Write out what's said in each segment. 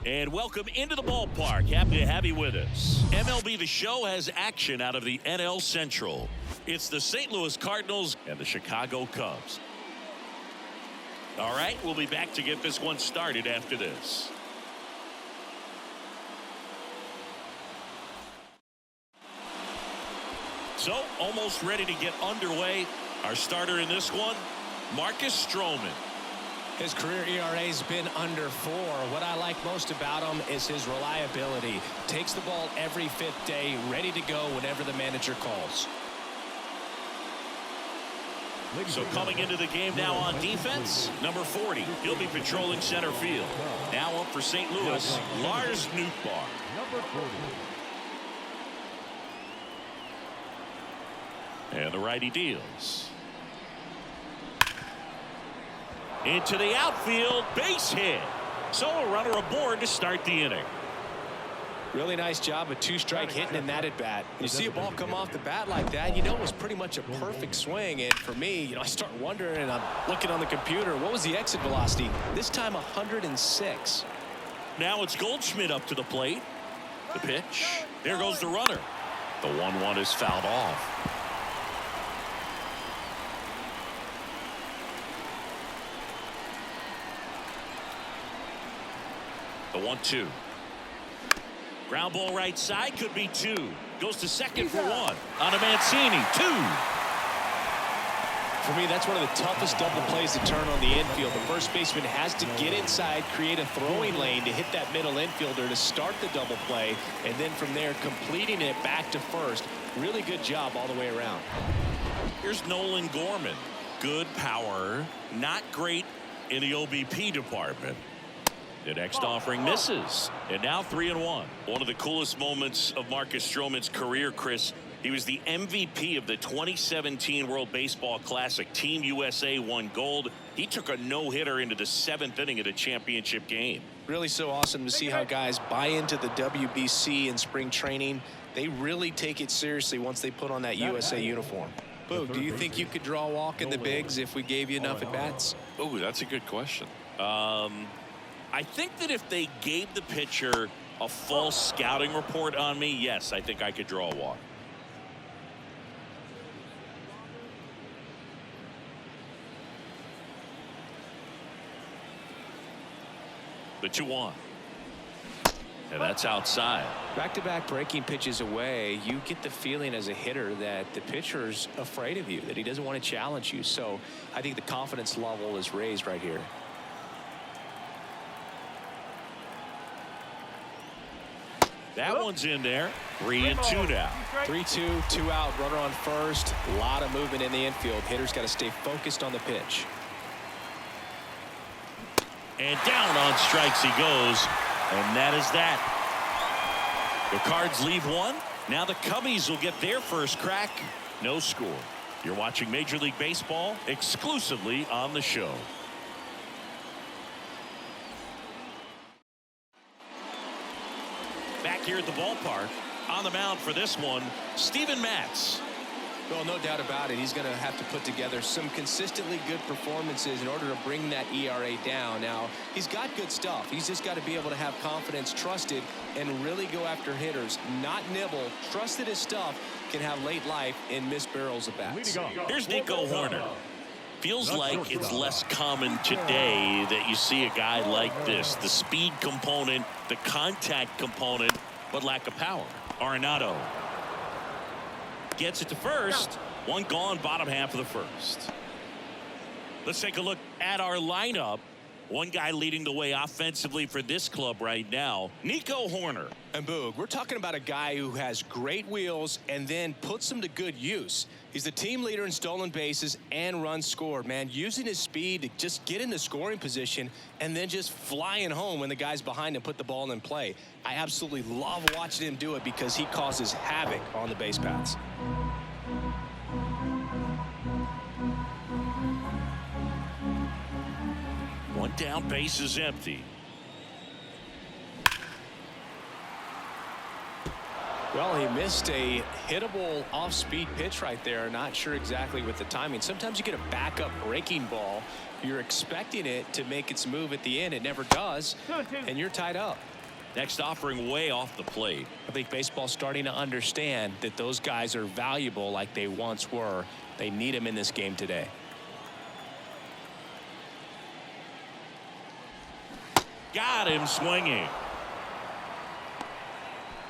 And welcome into the ballpark. Happy to have you with us. MLB The Show has action out of the NL Central. It's the St. Louis Cardinals and the Chicago Cubs. All right, we'll be back to get this one started after this. So, almost ready to get underway. Our starter in this one, Marcus Stroman. His career ERA's been under 4. What I like most about him is his reliability. Takes the ball every fifth day, ready to go whenever the manager calls. So coming into the game now on defense, number 40. He'll be patrolling center field. Now up for St. Louis, Lars Nootbaar. Number 40. And the righty deals. Into the outfield, base hit. So a runner aboard to start the inning. Really nice job of two-strike hitting in that at-bat. You see a ball come off the bat like that, you know it was pretty much a perfect swing. And for me, I start wondering, and I'm looking on the computer, what was the exit velocity? This time 106. Now it's Goldschmidt up to the plate. The pitch. There goes the runner. The 1-1 is fouled off. The 1-2. Ground ball right side, could be 2. Goes to second for 1. On a Mancini, 2. For me, that's one of the toughest double plays to turn on the infield. The first baseman has to get inside, create a throwing lane to hit that middle infielder to start the double play, and then from there completing it back to first. Really good job all the way around. Here's Nolan Gorman. Good power, not great in the OBP department. The next offering misses, and now 3-1. One of the coolest moments of Marcus Stroman's career, Chris. He was the MVP of the 2017 World Baseball Classic. Team USA won gold. He took a no-hitter into the 7th inning of the championship game. Really so awesome to see how guys buy into the WBC in spring training. They really take it seriously once they put on that USA uniform. Boog, do you think you could draw a walk in the bigs if we gave you enough at-bats? Oh, that's a good question. I think that if they gave the pitcher a full scouting report on me, yes, I think I could draw a walk. The 2-1. And that's outside. Back-to-back breaking pitches away, you get the feeling as a hitter that the pitcher's afraid of you, that he doesn't want to challenge you. So I think the confidence level is raised right here. That one's in there. 3-2 now. 3-2, 2 out, runner on first. A lot of movement in the infield. Hitter's got to stay focused on the pitch. And down on strikes he goes. And that is that. The Cards leave one. Now the Cubbies will get their first crack. No score. You're watching Major League Baseball exclusively on the show. Back here at the ballpark, on the mound for this one, Steven Matz. Well, no doubt about it. He's going to have to put together some consistently good performances in order to bring that ERA down. Now, he's got good stuff. He's just got to be able to have confidence, trust it, and really go after hitters. Not nibble. Trust that his stuff can have late life and miss barrels of bats. Here's Nico Horner. Feels like it's less common today that you see a guy like this. The speed component, the contact component, but lack of power. Arenado gets it to first. One gone, bottom half of the first. Let's take a look at our lineup. One guy leading the way offensively for this club right now, Nico Horner. And Boog, we're talking about a guy who has great wheels and then puts them to good use. He's the team leader in stolen bases and runs scored, man. Using his speed to just get into scoring position and then just flying home when the guys behind him put the ball in play. I absolutely love watching him do it because he causes havoc on the base paths. One down, base is empty. Well, he missed a hittable off-speed pitch right there. Not sure exactly with the timing. Sometimes you get a backup breaking ball. You're expecting it to make its move at the end. It never does, and you're tied up. Next offering way off the plate. I think baseball's starting to understand that those guys are valuable like they once were. They need them in this game today. Got him swinging.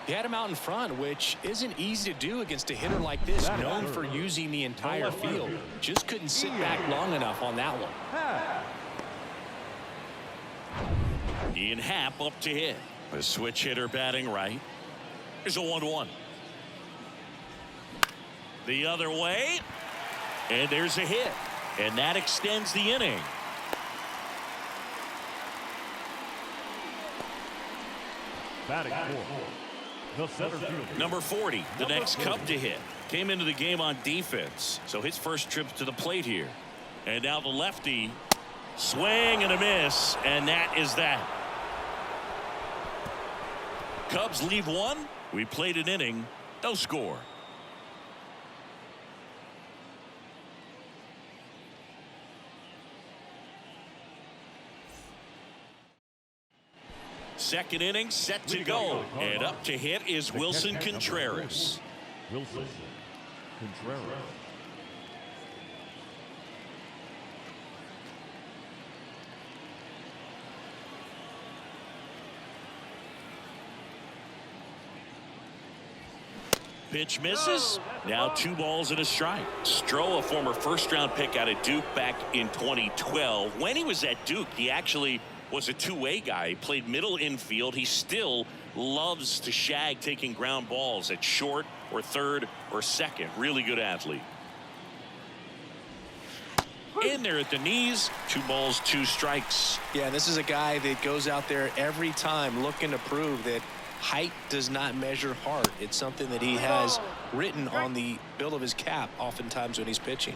He had him out in front, which isn't easy to do against a hitter like this, known for using the entire field. Just couldn't sit back long enough on that one. Ian Happ up to hit. A switch hitter batting right. Here's a 1-1. The other way. And there's a hit. And that extends the inning. Batting fourth, the center fielder. Number 40, the next Cub to hit. Came into the game on defense, so his first trip to the plate here. And now the lefty. Swing and a miss, and that is that. Cubs leave one. We played an inning. No score. Second inning set to go. And up to hit is Wilson Contreras. Wilson Contreras. Pitch misses. Now 2 balls and a strike. Stroh, a former first-round pick out of Duke back in 2012. When he was at Duke, he actually was a two-way guy. He played middle infield. He still loves to shag taking ground balls at short or third or second. Really good athlete. In there at the knees. 2 balls, 2 strikes. Yeah, this is a guy that goes out there every time looking to prove that height does not measure heart. It's something that he has written on the bill of his cap oftentimes when he's pitching.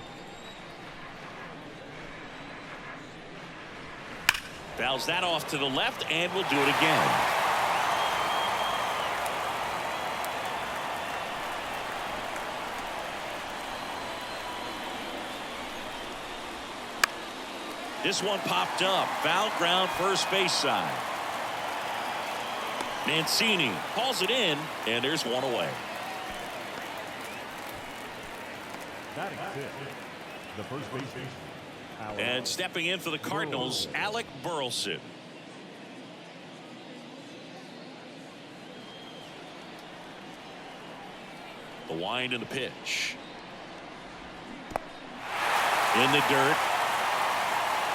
Fouls that off to the left, and we'll do it again. This one popped up. Foul ground, first base side. Mancini hauls it in, and there's one away. Batting fifth, the first baseman. And stepping in for the Cardinals, Alec Burleson. The wind and the pitch. In the dirt.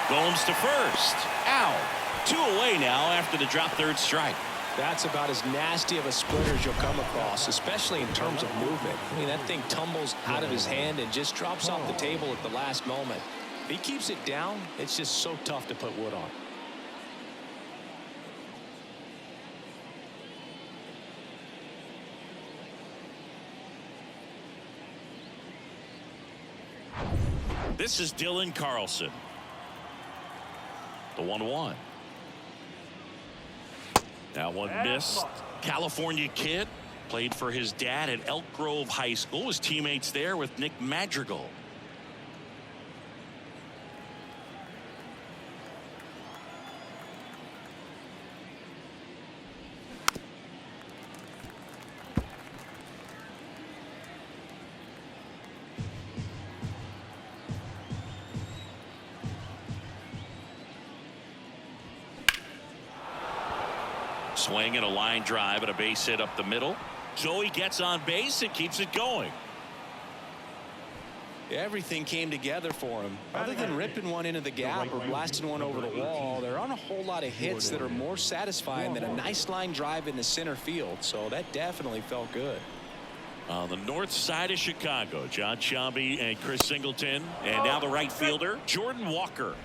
Gomes to first. Out. 2 away now after the drop third strike. That's about as nasty of a splitter as you'll come across, especially in terms of movement. I mean, that thing tumbles out of his hand and just drops off the table at the last moment. If he keeps it down, it's just so tough to put wood on. This is Dylan Carlson. The 1-1. That one missed. California kid. Played for his dad at Elk Grove High School. Was teammates there with Nick Madrigal. Swing and a line drive and a base hit up the middle. Joey gets on base and keeps it going. Everything came together for him. Other than ripping one into the gap or blasting one over the wall, there aren't a whole lot of hits that are more satisfying than a nice line drive in the center field. So that definitely felt good. On the north side of Chicago, John Sciambi and Chris Singleton. And now the right fielder, Jordan Walker.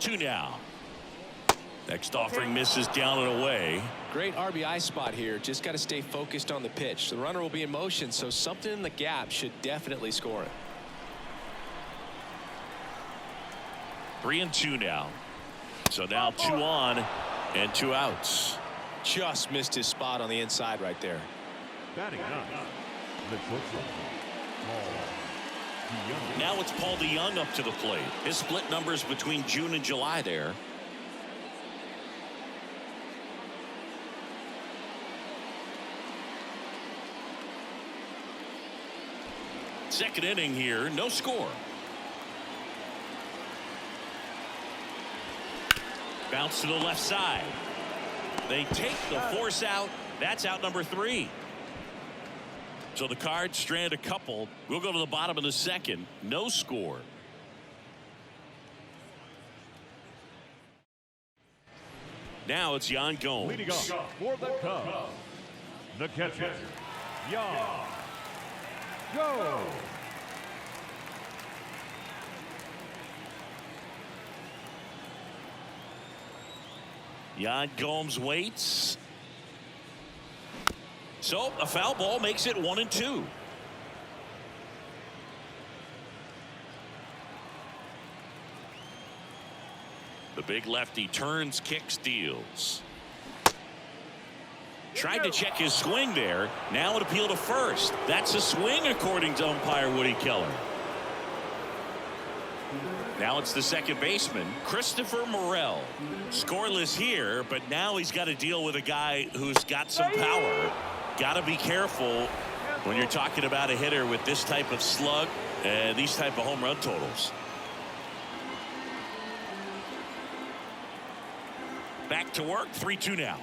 Two now. Next offering misses down and away. Great RBI spot here. Just got to stay focused on the pitch. The runner will be in motion, so something in the gap should definitely score it. 3-2 now. So now 2 on and 2 outs. Just missed his spot on the inside right there. Batting ninth, the shortstop, Paul DeYoung. Now it's Paul DeYoung up to the plate. His split numbers between June and July there. Second inning here, no score. Bounce to the left side. They take the force out. That's out number 3. So the Cards strand a couple. We'll go to the bottom of the second. No score. Now it's Yan Gomes. Leading off for the Cubs, the catcher, Yan Gomes. Yan Gomes waits. So a foul ball makes it 1-2. The big lefty turns, kicks, deals. Tried to check his swing there. Now an appeal to first. That's a swing according to umpire Woody Keller. Now it's the second baseman, Christopher Morel. Scoreless here, but now he's got to deal with a guy who's got some power. Got to be careful when you're talking about a hitter with this type of slug and these type of home run totals. Back to work, 3-2 now.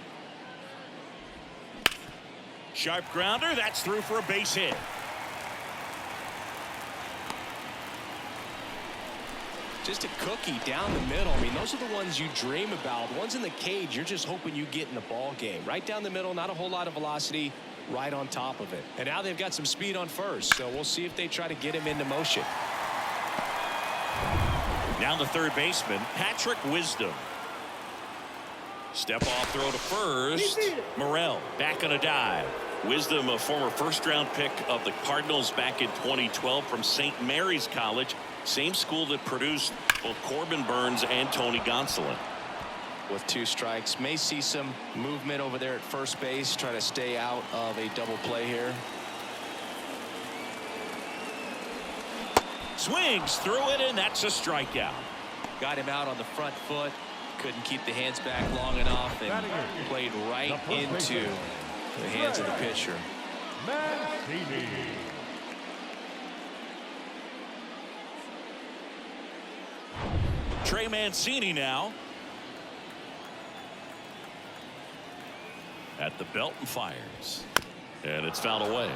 Sharp grounder, that's through for a base hit. Just a cookie down the middle. I mean, those are the ones you dream about. The ones in the cage, you're just hoping you get in the ball game. Right down the middle, not a whole lot of velocity, right on top of it. And now they've got some speed on first, so we'll see if they try to get him into motion. Now the third baseman, Patrick Wisdom. Step off throw to first. Morel back on a dive. Wisdom, a former first-round pick of the Cardinals back in 2012 from St. Mary's College, same school that produced both Corbin Burns and Tony Gonsolin. With 2 strikes, may see some movement over there at first base, try to stay out of a double play here. Swings through it, and that's a strikeout. Got him out on the front foot. Couldn't keep the hands back long enough and played right into the hands of the pitcher. Mancini. Trey Mancini now at the belt and fires, and it's fouled away.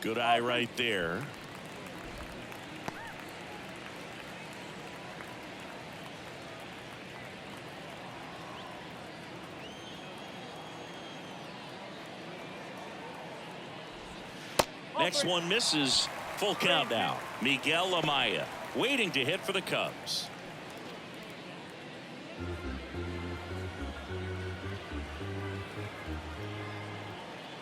Good eye right there. Next one misses. Full count now. Miguel Amaya waiting to hit for the Cubs.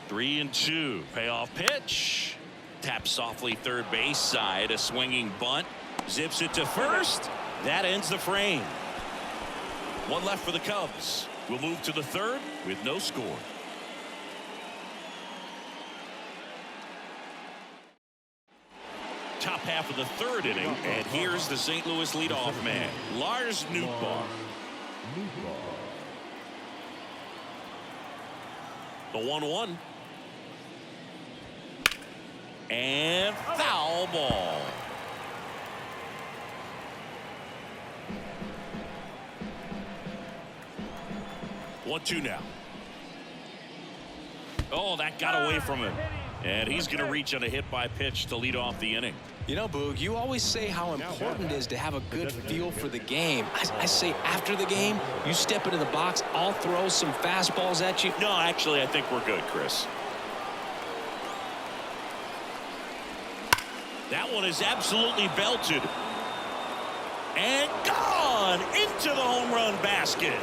Three and two. Payoff pitch. Tap softly third base side. A swinging bunt. Zips it to first. That ends the frame. One left for the Cubs. We'll move to the third with no score. Top half of the third inning, and here's the St. Louis leadoff man, Lars Nootbaar. The 1-1. And foul ball. One-two now. Oh, that got away from him. And he's going to reach on a hit by pitch to lead off the inning. You know, Boog, you always say how important it is to have a good feel for the game. I say after the game, you step into the box, I'll throw some fastballs at you. No, actually, I think we're good, Chris. That one is absolutely belted. And gone into the home run basket.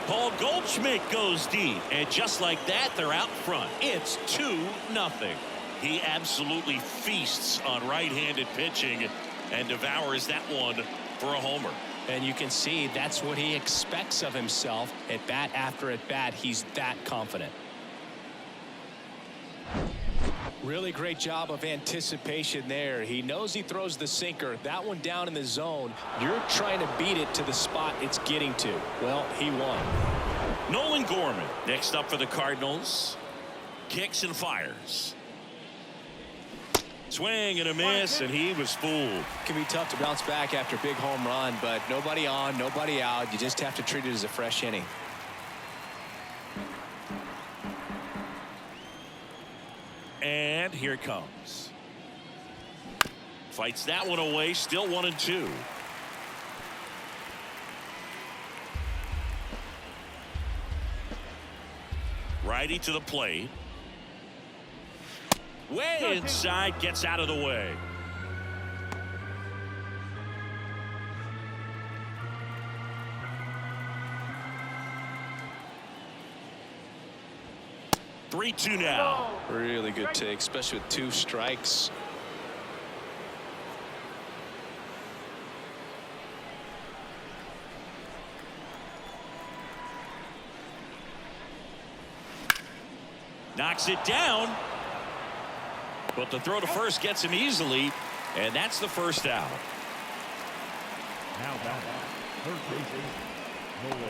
Paul Goldschmidt goes deep, and just like that, they're out front. It's 2-0. He absolutely feasts on right-handed pitching, and devours that one for a homer. And you can see that's what he expects of himself at bat after at bat. He's that confident. Really great job of anticipation there. He knows he throws the sinker. That one down in the zone. You're trying to beat it to the spot it's getting to. Well, he won. Nolan Gorman next up for the Cardinals. Kicks and fires. Swing and a miss, and he was fooled. It can be tough to bounce back after a big home run, but nobody on, nobody out. You just have to treat it as a fresh inning. And here it comes. Fights that one away. Still 1-2. Righty to the plate. Way inside, gets out of the way. Three-two now. Really good take, especially with 2 strikes. Knocks it down. But the throw to first gets him easily, and that's the first out. Now back. Third baseman, Nolan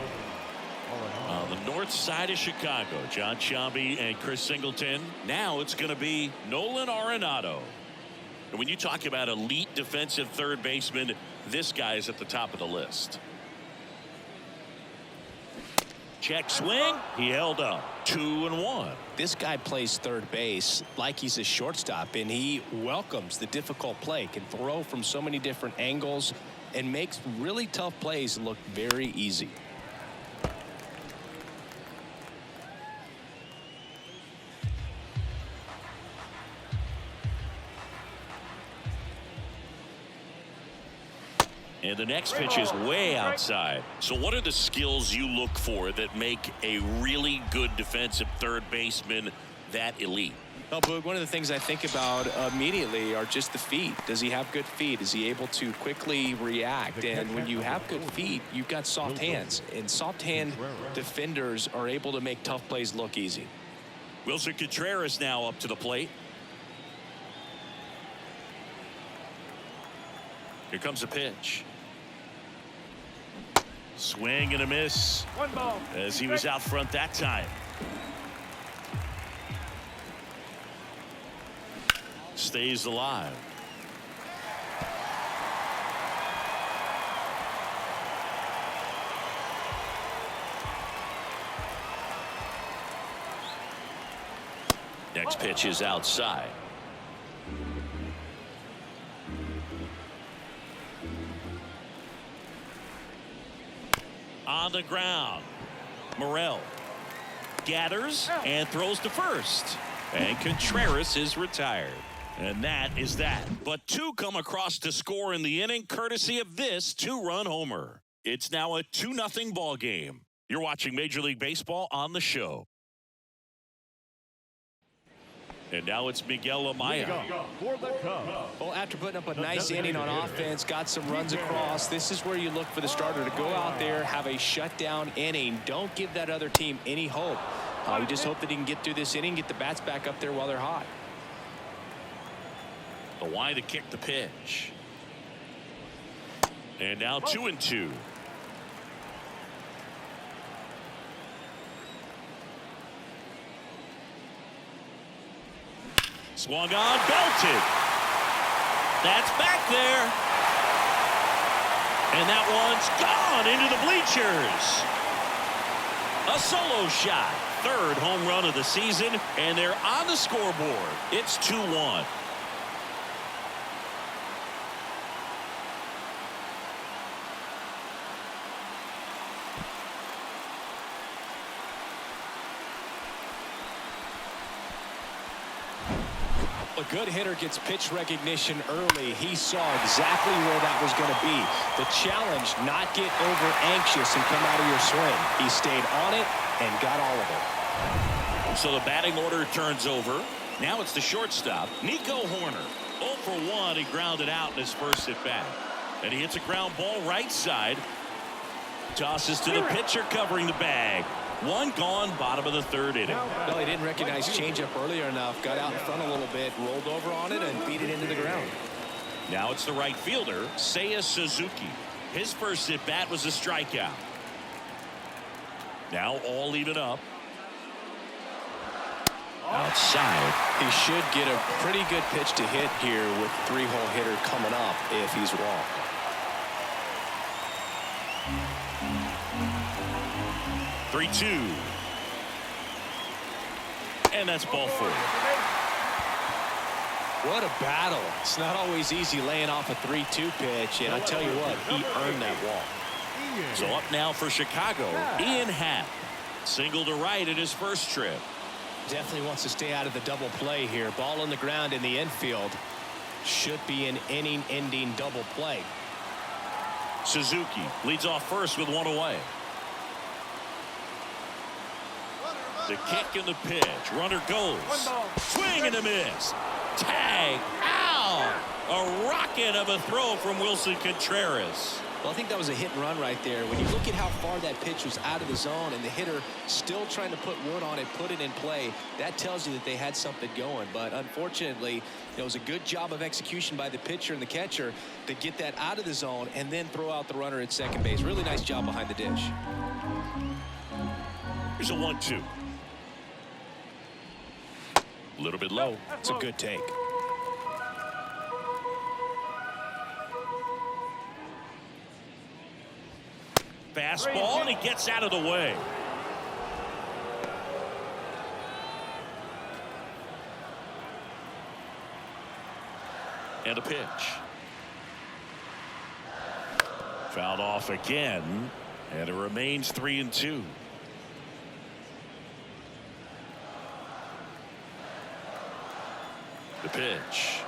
Arenado. On the north side of Chicago, John Sciambi and Chris Singleton. Now it's going to be Nolan Arenado. And when you talk about elite defensive third baseman, this guy is at the top of the list. Check swing. He held up. 2-1. This guy plays third base like he's a shortstop, and he welcomes the difficult play, can throw from so many different angles, and makes really tough plays look very easy. And the next pitch is way outside. So what are the skills you look for that make a really good defensive third baseman that elite? Well, Boog, one of the things I think about immediately are just the feet. Does he have good feet? Is he able to quickly react? And when you have good feet, you've got soft hands. And soft hand defenders are able to make tough plays look easy. Wilson Contreras now up to the plate. Here comes a pitch. Swing and a miss 1 ball. as he was out front that time. Stays alive. Next pitch is outside. On the ground, Morel gathers and throws to first, and Contreras is retired. And that is that. But 2 come across to score in the inning courtesy of this 2-run homer. It's now a 2-0 ball game. You're watching Major League Baseball on the show. And now it's Miguel Amaya. For the Cubs. Well, after putting up a nice inning on offense, got some runs across, this is where you look for the starter to go out there, have a shutdown inning. Don't give that other team any hope. We just hope that he can get through this inning, get the bats back up there while they're hot. The wide to kick the pitch. And now 2-2. Swung on, belted. That's back there. And that one's gone into the bleachers. A solo shot. 3rd home run of the season, and they're on the scoreboard. It's 2-1. A good hitter gets pitch recognition early. He saw exactly where that was going to be. The challenge, not get over anxious and come out of your swing. He stayed on it and got all of it. So the batting order turns over. Now it's the shortstop, Nico Horner. 0 for 1 but he grounded out in his first at bat. And he hits a ground ball right side. Tosses to the pitcher covering the bag. One gone, bottom of the third inning. No, he didn't recognize changeup earlier enough. Got out in front a little bit, rolled over on it, and beat it into the ground. Now it's the right fielder, Seiya Suzuki. His first at bat was a strikeout. Now all even up. Outside. He should get a pretty good pitch to hit here with three-hole hitter coming up if he's walked. Three, 2. And that's ball 4. What a battle. It's not always easy laying off a 3-2 pitch, and I tell you what, he earned that walk. So up now for Chicago, Ian Happ. Single to right at his first trip. Definitely wants to stay out of the double play here. Ball on the ground in the infield. Should be an inning-ending double play. Suzuki leads off first with one away. The kick and the pitch. Runner goes. Swing and a miss. Tag. Ow! A rocket of a throw from Wilson Contreras. Well, I think that was a hit and run right there. When you look at how far that pitch was out of the zone and the hitter still trying to put wood on it, put it in play, that tells you that they had something going. But unfortunately, it was a good job of execution by the pitcher and the catcher to get that out of the zone and then throw out the runner at second base. Really nice job behind the dish. Here's a 1-2. A little bit low. It's a good take. Fastball, and he gets out of the way. And a pitch. Fouled off again, and it remains 3-2. The pitch.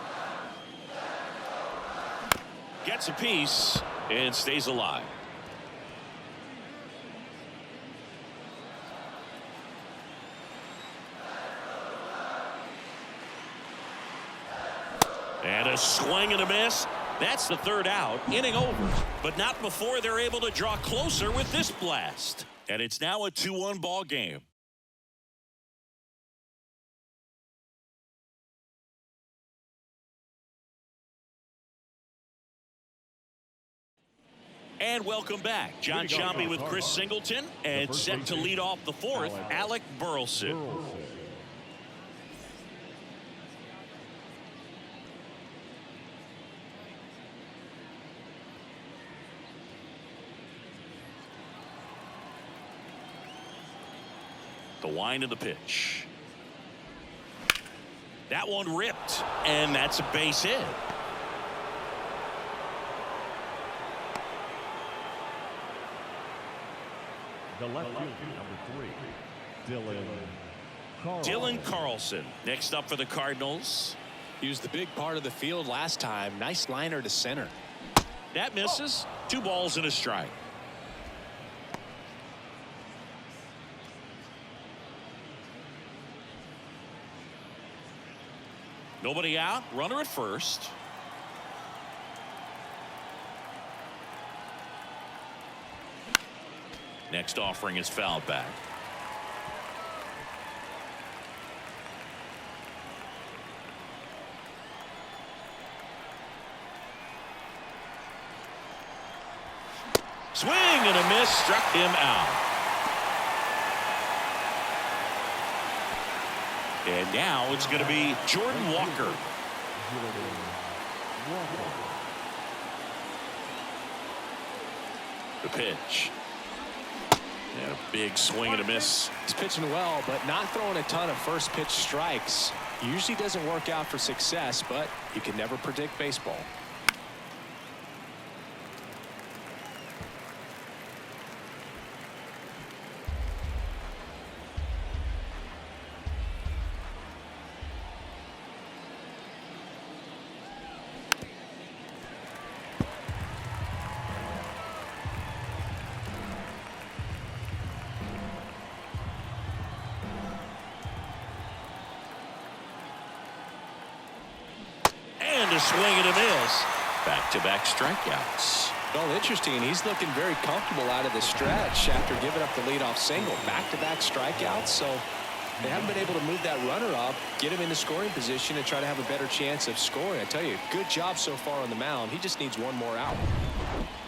Gets a piece and stays alive. And a swing and a miss. That's the third out. Inning over. But not before they're able to draw closer with this blast. And it's now a 2-1 ball game. And welcome back. John Sciambi with Chris Singleton. And set to lead off the fourth, Alec Burleson. The wind of the pitch. That one ripped, and that's a base hit. The left fielder, number 3, Dylan Carlson. Next up for the Cardinals. Used the big part of the field last time. Nice liner to center. That misses. 2 balls and a strike. Nobody out. Runner at first. Next offering is fouled back. Swing and a miss. Struck him out. And now it's going to be Jordan Walker. The pitch. And a big swing and a miss. He's pitching well, but not throwing a ton of first pitch strikes. Usually doesn't work out for success, but you can never predict baseball. And a swing and a miss. Back-to-back strikeouts. Well, interesting. He's looking very comfortable out of the stretch after giving up the leadoff single. Back-to-back strikeouts, so they haven't been able to move that runner up, get him into scoring position, and try to have a better chance of scoring. I tell you, good job so far on the mound. He just needs one more out.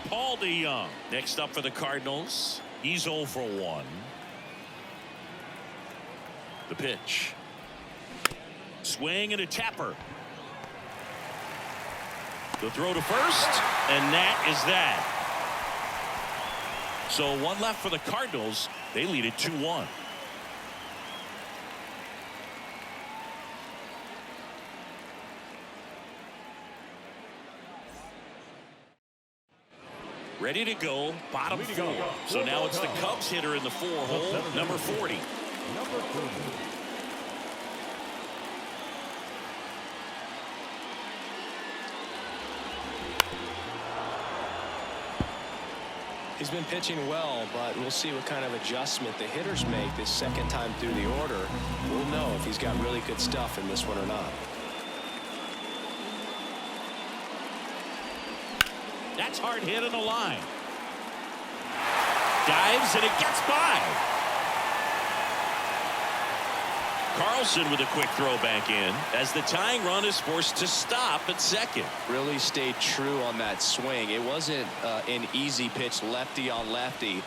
Paul DeYoung next up for the Cardinals. He's 0 for 1. The pitch. Swing and a tapper. The throw to first, and that is that. So one left for the Cardinals. They lead it 2-1. Ready to go, bottom 4. So now it's the Cubs hitter in the 4-hole, number 40. Number 40. He's been pitching well, but we'll see what kind of adjustment the hitters make this second time through the order. We'll know if he's got really good stuff in this one or not. That's hard hit on the line. Dives and it gets by. Carlson with a quick throw back in as the tying run is forced to stop at second. Really stayed true on that swing. It wasn't an easy pitch, lefty on lefty.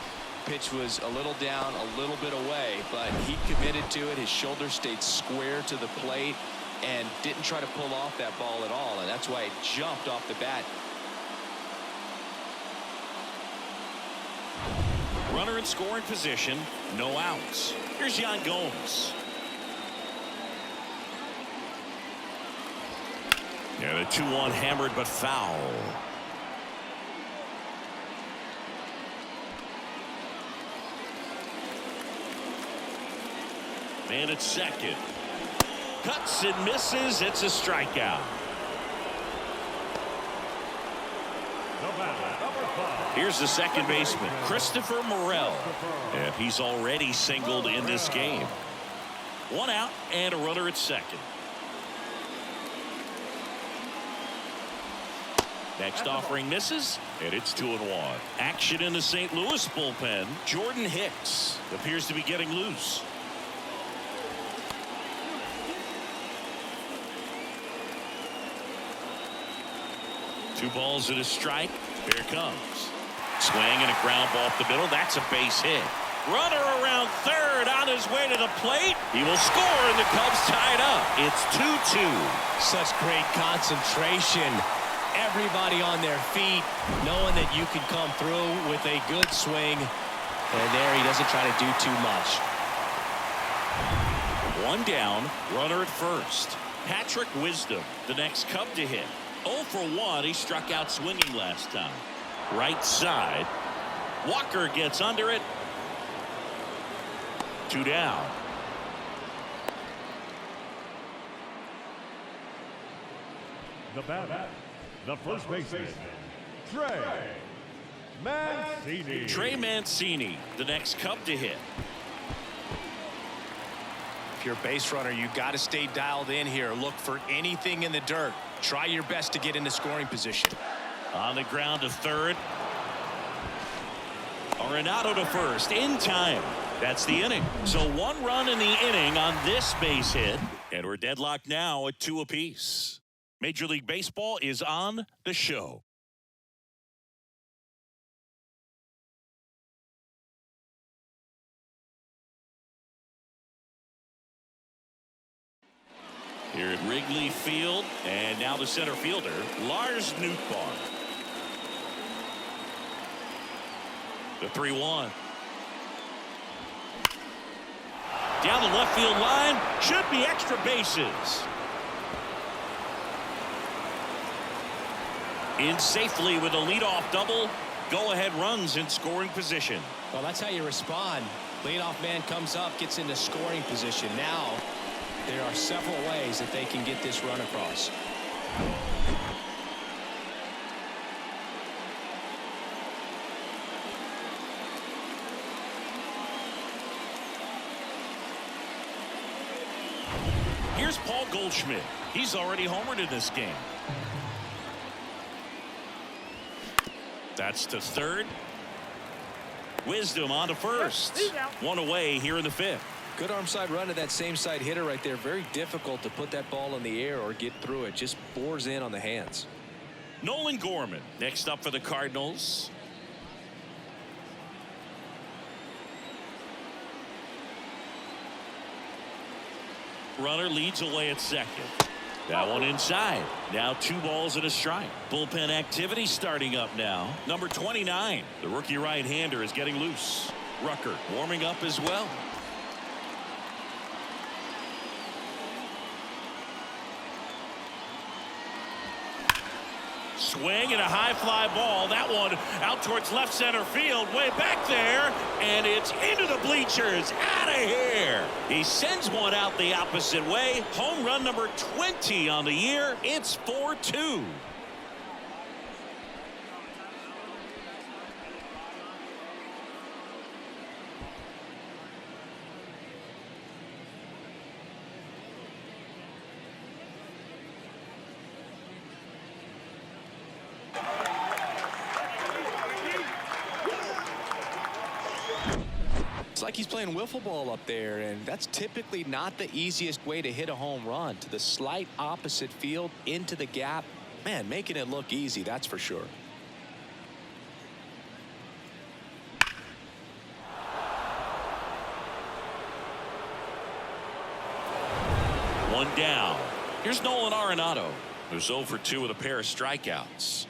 Pitch was a little down, a little bit away, but he committed to it. His shoulder stayed square to the plate and didn't try to pull off that ball at all, and that's why it jumped off the bat. Runner in scoring position, no outs. Here's Yan Gomes. And a 2-1 hammered but foul. Man at second. Cuts and misses. It's a strikeout. Here's the second baseman, Christopher Morel. And he's already singled in this game. 1 out and a runner at second. Next offering misses, and it's 2-1. Action in the St. Louis bullpen. Jordan Hicks appears to be getting loose. Two balls and a strike. Here it comes. Swing and a ground ball up the middle. That's a base hit. Runner around third on his way to the plate. He will score, and the Cubs tie it up. It's 2-2. Such great concentration. Everybody on their feet, knowing that you can come through with a good swing. And there he doesn't try to do too much. 1 down, runner at first. Patrick Wisdom, the next Cub to hit. 0 for 1. He struck out swinging last time. Right side. Walker gets under it. 2 down. The batter, the first baseman, Trey Mancini. Trey Mancini, the next Cub to hit. If you're a base runner, you got to stay dialed in here. Look for anything in the dirt. Try your best to get into scoring position. On the ground to third. Arenado to first in time. That's the inning. So 1 run in the inning on this base hit. And we're deadlocked now at 2 apiece. Major League Baseball is on the show. Here at Wrigley Field, and now the center fielder, Lars Nootbaar. The 3-1. Down the left field line, should be extra bases. In safely with a leadoff double. Go-ahead runs in scoring position. Well, that's how you respond. Leadoff man comes up, gets into scoring position. Now, there are several ways that they can get this run across. Here's Paul Goldschmidt. He's already homered in this game. That's to third. Wisdom on to first. One away here in the fifth. Good arm side run to that same side hitter right there. Very difficult to put that ball in the air or get through it. Just bores in on the hands. Nolan Gorman next up for the Cardinals. Runner leads away at second. That one inside. Now 2 balls and a strike. Bullpen activity starting up now. Number 29, the rookie right-hander, is getting loose. Rucker warming up as well. Swing and a high fly ball. That one out towards left center field, way back there, and it's into the bleachers. Out of here. He sends one out the opposite way. Home run number 20 on the year. It's 4-2. It's like he's playing wiffle ball up there, and that's typically not the easiest way to hit a home run. To the slight opposite field, into the gap. Man, making it look easy, that's for sure. One down. Here's Nolan Arenado, who's 0 for 2 with a pair of strikeouts.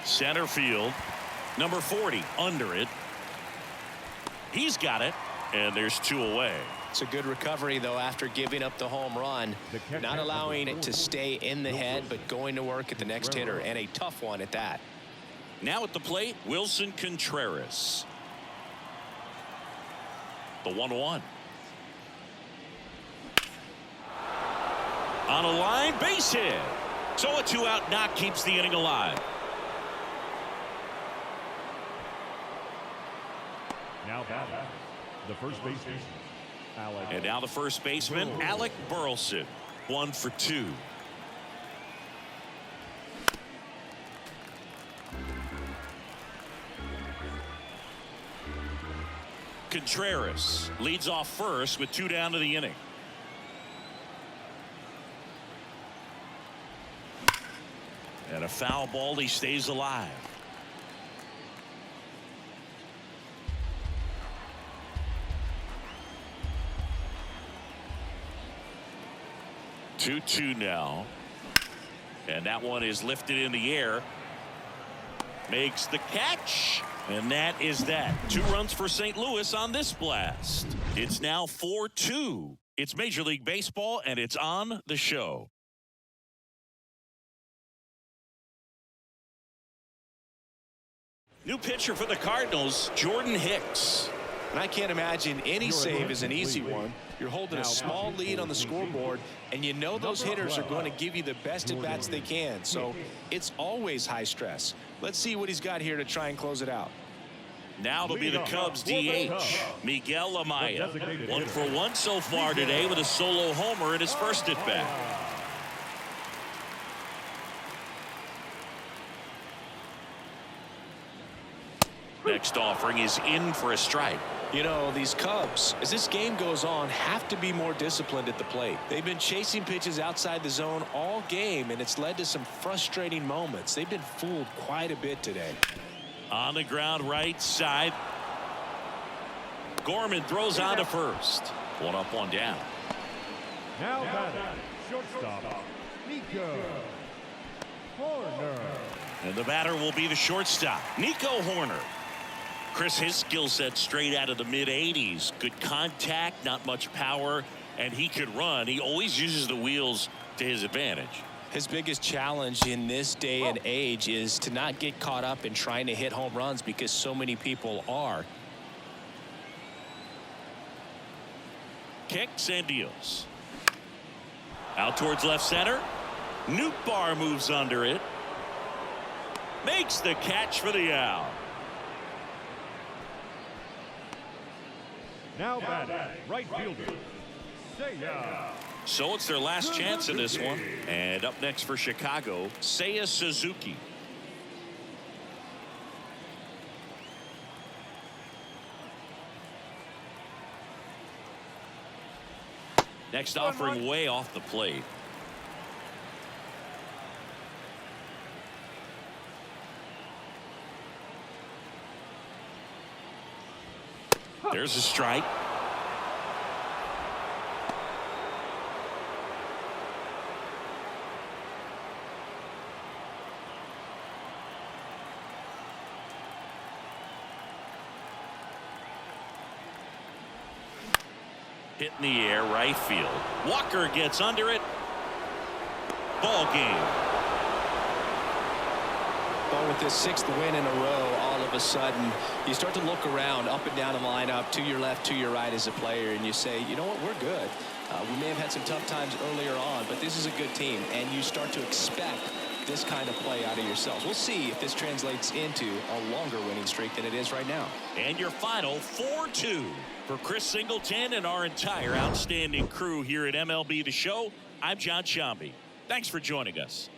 Center field. Number 40 under it. He's got it, and there's 2 away. It's a good recovery, though, after giving up the home run. Not allowing it to stay in the head, but going to work at the next hitter, and a tough one at that. Now at the plate, Wilson Contreras. The 1-1. On a line, base hit. So a 2-out knock keeps the inning alive. Now batting, the first baseman, Alec. And now the first baseman, Alec Burleson. 1 for 2. Contreras leads off first with 2 down to the inning. And a foul ball, he stays alive. Two now, and that one is lifted in the air. Makes the catch, and that is that. 2 runs for St. Louis on this blast. It's now 4-2. It's Major League Baseball, and it's on the show. New pitcher for the Cardinals, Jordan Hicks. And I can't imagine any save is an easy one. You're holding a small lead on the scoreboard, and you know those hitters are going to give you the best at-bats they can. So it's always high stress. Let's see what he's got here to try and close it out. Now it'll be the Cubs DH, Miguel Amaya. 1 for 1 so far today with a solo homer in his first at-bat. Next offering is in for a strike. You know, these Cubs, as this game goes on, have to be more disciplined at the plate. They've been chasing pitches outside the zone all game, and it's led to some frustrating moments. They've been fooled quite a bit today. On the ground right side. Gorman throws on to first. 1 up, 1 down. Now batting, shortstop, Nico Horner. And the batter will be the shortstop, Nico Horner. Chris, his skill set straight out of the mid-80s. Good contact, not much power, and he could run. He always uses the wheels to his advantage. His biggest challenge in this day and age is to not get caught up in trying to hit home runs because so many people are. Kicks and deals. Out towards left center. Nootbaar moves under it. Makes the catch for the out. Now batting, right fielder, Seiya. So it's their last chance in this one. And up next for Chicago, Seiya Suzuki. Next offering way off the plate. There's a strike. Hit in the air, right field. Walker gets under it. Ball game. Well, with this 6th win in a row, all of a sudden, you start to look around up and down the lineup, to your left, to your right as a player, and you say, you know what, we're good. We may have had some tough times earlier on, but this is a good team, and you start to expect this kind of play out of yourselves. We'll see if this translates into a longer winning streak than it is right now. And your final 4-2 for Chris Singleton and our entire outstanding crew here at MLB The Show. I'm John Shambi. Thanks for joining us.